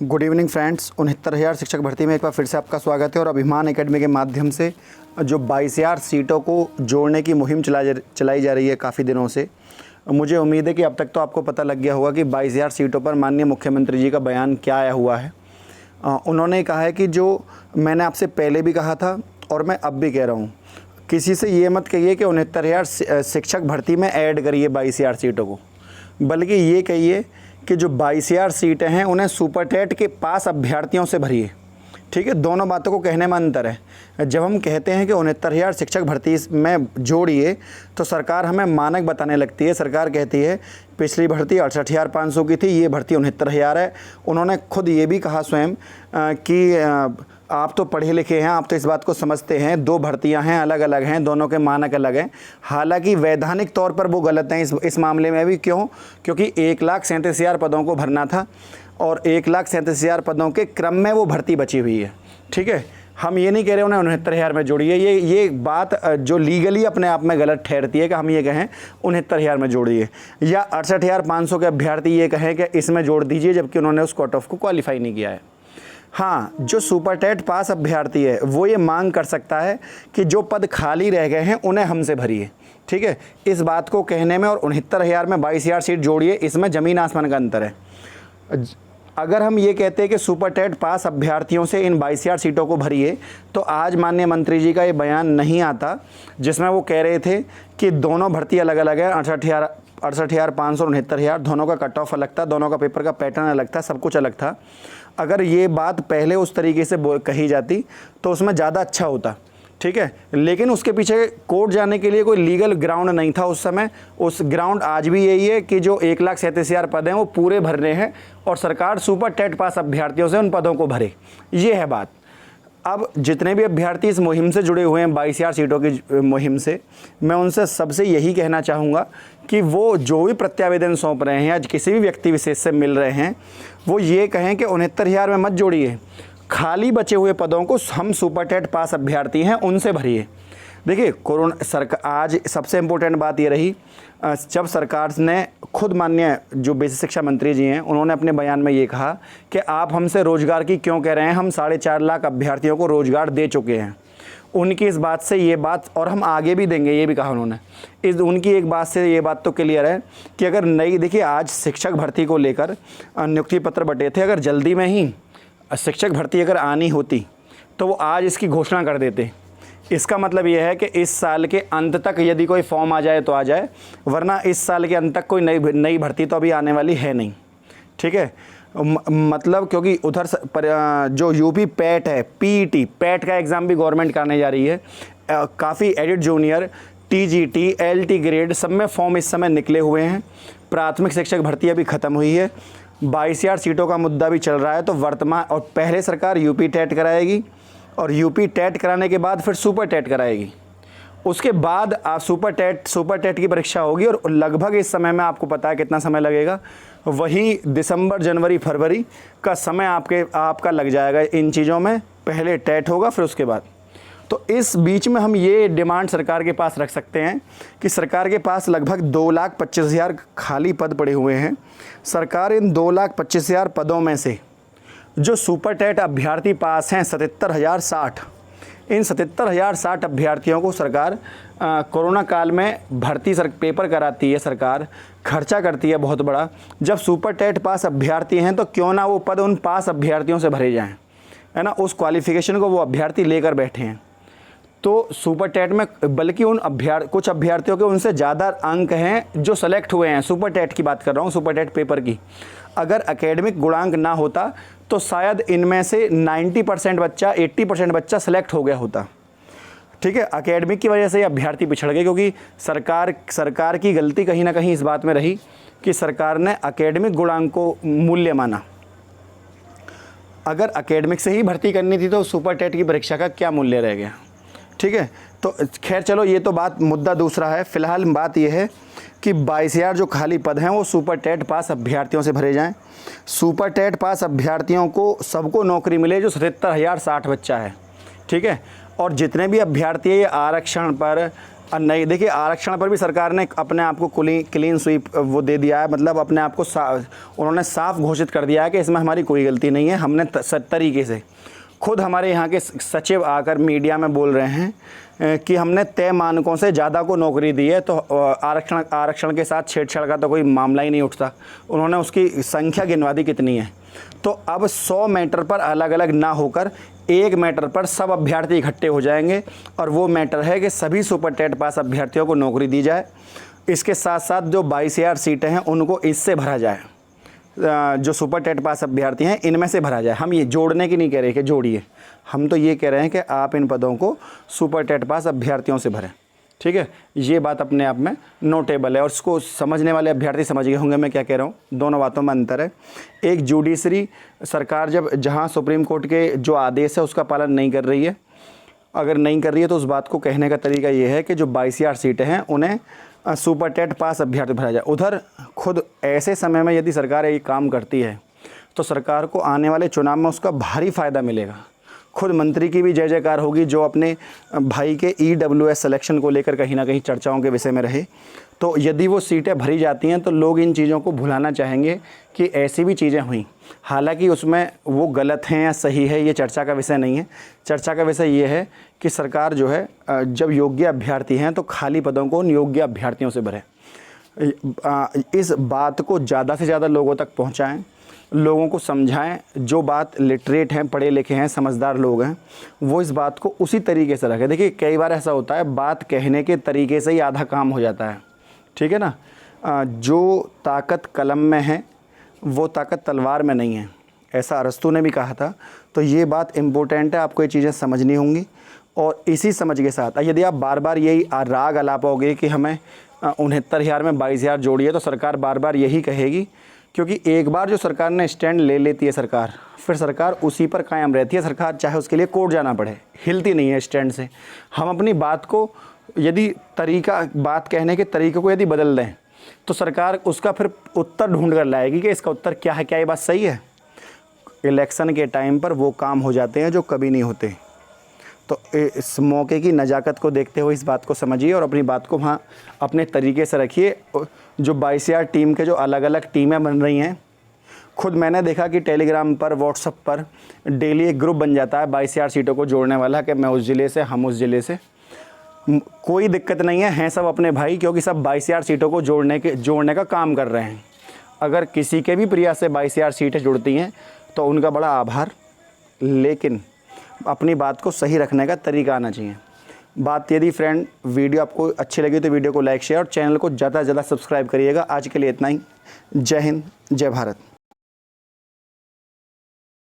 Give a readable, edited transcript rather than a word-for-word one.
Good evening friends. 69,000 शिक्षक भर्ती में एक बार फिर से आपका स्वागत है। और अभिमान एकेडमी के माध्यम से जो 22,000 सीटों को जोड़ने की मुहिम चलाई जा रही है काफ़ी दिनों से, मुझे उम्मीद है कि अब तक तो आपको पता लग गया होगा कि 22,000 सीटों पर माननीय मुख्यमंत्री जी का बयान क्या आया हुआ है। उन्होंने कहा है कि जो मैंने आपसे पहले भी कहा था और मैं अब भी कह रहा हूँ, किसी से ये मत कहिए कि 69,000 शिक्षक भर्ती में ऐड करिए 22,000 सीटों को, बल्कि ये कहिए कि जो 22,000 सीटें हैं उन्हें सुपर टेट के पास अभ्यर्थियों से भरिए। ठीक है, दोनों बातों को कहने में अंतर है। जब हम कहते हैं कि 69,000 शिक्षक भर्ती में जोड़िए तो सरकार हमें मानक बताने लगती है। सरकार कहती है पिछली भर्ती 68,500 की थी, ये भर्ती 69,000 है। उन्होंने खुद ये भी कहा स्वयं कि आप तो पढ़े लिखे हैं, आप तो इस बात को समझते हैं, दो भर्तियां हैं, अलग अलग हैं, दोनों के मानक अलग हैं। हालांकि वैधानिक तौर पर वो गलत हैं इस मामले में भी। क्यों? क्योंकि 1,37,000 पदों को भरना था और 1,37,000 पदों के क्रम में वो भर्ती बची हुई है। ठीक है, हम ये नहीं कह रहे उन्हें 69,000 में जोड़िए। ये बात जो लीगली अपने आप में गलत ठहरती है कि हम ये कहें 69,000 में जोड़िए, या 68,500 के अभ्यर्थी ये कहें कि इसमें जोड़ दीजिए, जबकि उन्होंने उस कट ऑफ को क्वालिफाई नहीं किया है। हाँ, जो सुपर टेट पास अभ्यर्थी है वो ये मांग कर सकता है कि जो पद खाली रह गए हैं उन्हें हमसे भरिए। ठीक है, इस बात को कहने में और 69,000 में 22,000 सीट जोड़िए, इसमें ज़मीन आसमान का अंतर है। अगर हम ये कहते हैं कि सुपर टेट पास अभ्यर्थियों से इन 22,000 सीटों को भरिए, तो आज माननीय मंत्री जी का ये बयान नहीं आता जिसमें वो कह रहे थे कि दोनों भर्ती अलग अलग है। 68,500 और 69,000 दोनों का कट ऑफ अलग था, दोनों का पेपर का पैटर्न अलग था, सब कुछ अलग था। अगर ये बात पहले उस तरीके से कही जाती तो उसमें ज़्यादा अच्छा होता। ठीक है, लेकिन उसके पीछे कोर्ट जाने के लिए कोई लीगल ग्राउंड नहीं था उस समय। उस ग्राउंड आज भी यही है कि जो 1,37,000 पद हैं वो पूरे भरने हैं और सरकार सुपर टेट पास अभ्यर्थियों से उन पदों को भरे। ये है बात। अब जितने भी अभ्यर्थी इस मुहिम से जुड़े हुए हैं 22,000 सीटों की मुहिम से, मैं उनसे सबसे यही कहना चाहूँगा कि वो जो भी प्रत्यावेदन सौंप रहे हैं, आज किसी भी व्यक्ति विशेष से मिल रहे हैं, वो ये कहें कि 69,000 में मत जोड़िए, खाली बचे हुए पदों को हम सुपर टेट पास अभ्यर्थी हैं उनसे भरिए। देखिए, कोरोना सरकार, आज सबसे इम्पोर्टेंट बात ये रही, जब सरकार ने खुद माननीय जो बेसिक शिक्षा मंत्री जी हैं उन्होंने अपने बयान में ये कहा कि आप हमसे रोज़गार की क्यों कह रहे हैं, हम 4.5 लाख अभ्यर्थियों को रोज़गार दे चुके हैं। उनकी इस बात से ये बात, और हम आगे भी देंगे, ये भी कहा उन्होंने। उनकी एक बात से ये बात तो क्लियर है कि अगर नई, देखिए आज शिक्षक भर्ती को लेकर नियुक्ति पत्र बटे थे, अगर जल्दी में ही शिक्षक भर्ती अगर आनी होती तो वो आज इसकी घोषणा कर देते। इसका मतलब ये है कि इस साल के अंत तक यदि कोई फॉर्म आ जाए तो आ जाए, वरना इस साल के अंत तक कोई नई भर्ती तो अभी आने वाली है नहीं। ठीक है, मतलब क्योंकि उधर जो यूपी पैट है, पीईटी पैट का एग्ज़ाम भी गवर्नमेंट कराने जा रही है। काफ़ी edit junior, TGT, LT grade सब में फॉर्म इस समय निकले हुए हैं। प्राथमिक शिक्षक भर्ती अभी ख़त्म हुई है। 22,000 सीटों का मुद्दा भी चल रहा है। तो वर्तमान, और पहले सरकार यूपी टेट कराएगी और यूपी टेट कराने के बाद फिर सुपर टेट कराएगी। उसके बाद सुपर टेट की परीक्षा होगी और लगभग इस समय में आपको पता है कितना समय लगेगा, वही दिसंबर, जनवरी, फरवरी का समय आपका लग जाएगा इन चीज़ों में। पहले टेट होगा फिर उसके बाद। तो इस बीच में हम ये डिमांड सरकार के पास रख सकते हैं कि सरकार के पास लगभग 2,25,000 खाली पद पड़े हुए हैं। सरकार इन 2,25,000 पदों में से जो सुपर टेट अभ्यर्थी पास हैं 77,060, इन 77,060 अभ्यर्थियों को सरकार कोरोना काल में भर्ती पेपर कराती है, सरकार खर्चा करती है बहुत बड़ा। जब सुपर टेट पास अभ्यर्थी हैं तो क्यों ना वो पद उन पास अभ्यर्थियों से भरे जाएं, है ना। उस क्वालिफ़िकेशन को वो अभ्यर्थी लेकर बैठे हैं। तो सुपर टेट में, बल्कि कुछ अभ्यर्थियों के उनसे ज़्यादा अंक हैं जो सेलेक्ट हुए हैं। सुपर टेट की बात कर रहा हूँ, सुपर टेट पेपर की। अगर एकेडमिक गुणांक ना होता तो शायद इनमें से 90% बच्चा, 80% बच्चा सेलेक्ट हो गया होता। ठीक है, एकेडमिक की वजह से ये अभ्यर्थी पिछड़ गए, क्योंकि सरकार की गलती कहीं ना कहीं इस बात में रही कि सरकार ने एकेडमिक गुणांक को मूल्य माना। अगर एकेडमिक से ही भर्ती करनी थी तो सुपर टेट की परीक्षा का क्या मूल्य रह गया। ठीक है, तो खैर चलो, ये तो बात, मुद्दा दूसरा है। फिलहाल बात ये है कि 22,000 जो खाली पद हैं वो सुपर टेट पास अभ्यर्थियों से भरे जाएं। सुपर टेट पास अभ्यर्थियों को सबको नौकरी मिले जो 77,060 बच्चा है। ठीक है, और जितने भी अभ्यर्थी ये आरक्षण पर और नहीं, देखिए आरक्षण पर भी सरकार ने अपने आप को क्लीन स्वीप वो दे दिया है, मतलब अपने आप को उन्होंने साफ घोषित कर दिया है कि इसमें हमारी कोई गलती नहीं है। हमने तरीके से खुद हमारे यहाँ के सचिव आकर मीडिया में बोल रहे हैं कि हमने तय मानकों से ज़्यादा को नौकरी दी है, तो आरक्षण के साथ छेड़छाड़ का तो कोई मामला ही नहीं उठता। उन्होंने उसकी संख्या गिनवा दी कितनी है। तो अब 100 मैटर पर अलग अलग ना होकर एक मैटर पर सब अभ्यर्थी इकट्ठे हो जाएंगे, और वो मैटर है कि सभी सुपर टेट पास अभ्यर्थियों को नौकरी दी जाए। इसके साथ साथ जो 22,000 सीटें हैं उनको इससे भरा जाए, जो सुपर टेट पास अभ्यर्थी हैं इनमें से भरा जाए। हम ये जोड़ने की नहीं कह रहे कि जोड़िए, हम तो ये कह रहे हैं कि आप इन पदों को सुपर टेट पास अभ्यर्थियों से भरें। ठीक है, ये बात अपने आप में नोटेबल है, और इसको समझने वाले अभ्यर्थी समझ गए होंगे मैं क्या कह रहा हूँ। दोनों बातों में अंतर है। एक जुडिशरी सरकार जहाँ सुप्रीम कोर्ट के जो आदेश है उसका पालन नहीं कर रही है, अगर नहीं कर रही है तो उस बात को कहने का तरीका ये है कि जो 22,000 सीटें हैं उन्हें सुपर टेट पास अभ्यर्थी भरा जाए। उधर खुद ऐसे समय में यदि सरकार ये काम करती है तो सरकार को आने वाले चुनाव में उसका भारी फ़ायदा मिलेगा। खुद मंत्री की भी जय जयकार होगी, जो अपने भाई के EWS सिलेक्शन को लेकर कहीं ना कहीं चर्चाओं के विषय में रहे। तो यदि वो सीटें भरी जाती हैं तो लोग इन चीज़ों को भुलाना चाहेंगे कि ऐसी भी चीज़ें हुई। हालांकि उसमें वो गलत हैं या सही है ये चर्चा का विषय नहीं है। चर्चा का विषय ये है कि सरकार जो है जब योग्य अभ्यर्थी हैं तो खाली पदों को उन योग्य अभ्यर्थियों से भरे। इस बात को ज़्यादा से ज़्यादा लोगों तक पहुँचाएँ, लोगों को समझाएं। जो बात लिटरेट हैं, पढ़े लिखे हैं, समझदार लोग हैं, वो इस बात को उसी तरीके से रखें। देखिए कई बार ऐसा होता है बात कहने के तरीके से ही आधा काम हो जाता है। ठीक है ना, जो ताकत कलम में है वो ताकत तलवार में नहीं है, ऐसा अरस्तू ने भी कहा था। तो ये बात इम्पोर्टेंट है, आपको ये चीज़ें समझनी होंगी। और इसी समझ के साथ यदि आप बार बार यही राग अलापोगे कि हमें 69,000 में 22,000 जोड़िए, तो सरकार बार बार यही कहेगी, क्योंकि एक बार जो सरकार ने स्टैंड ले लेती है सरकार, फिर सरकार उसी पर कायम रहती है। सरकार चाहे उसके लिए कोर्ट जाना पड़े, हिलती नहीं है स्टैंड से। हम अपनी बात को यदि बात कहने के तरीके को यदि बदल दें तो सरकार उसका फिर उत्तर ढूंढ कर लाएगी कि इसका उत्तर क्या है, क्या ये बात सही है। इलेक्शन के टाइम पर वो काम हो जाते हैं जो कभी नहीं होते। तो इस मौके की नज़ाकत को देखते हुए इस बात को समझिए और अपनी बात को वहाँ अपने तरीके से रखिए। जो 22,000 टीम के जो अलग अलग टीमें बन रही हैं, खुद मैंने देखा कि टेलीग्राम पर, व्हाट्सएप पर डेली एक ग्रुप बन जाता है 22,000 सीटों को जोड़ने वाला, कि मैं उस ज़िले से, हम उस ज़िले से। कोई दिक्कत नहीं है, हैं सब अपने भाई, क्योंकि सब 22,000 सीटों को जोड़ने का काम कर रहे हैं। अगर किसी के भी प्रयास से 22,000 सीटें जुड़ती हैं तो उनका बड़ा आभार, लेकिन अपनी बात को सही रखने का तरीका आना चाहिए। बात यदि फ्रेंड वीडियो आपको अच्छी लगी तो वीडियो को लाइक, शेयर और चैनल को ज़्यादा से ज़्यादा सब्सक्राइब करिएगा। आज के लिए इतना ही। जय हिंद, जय भारत।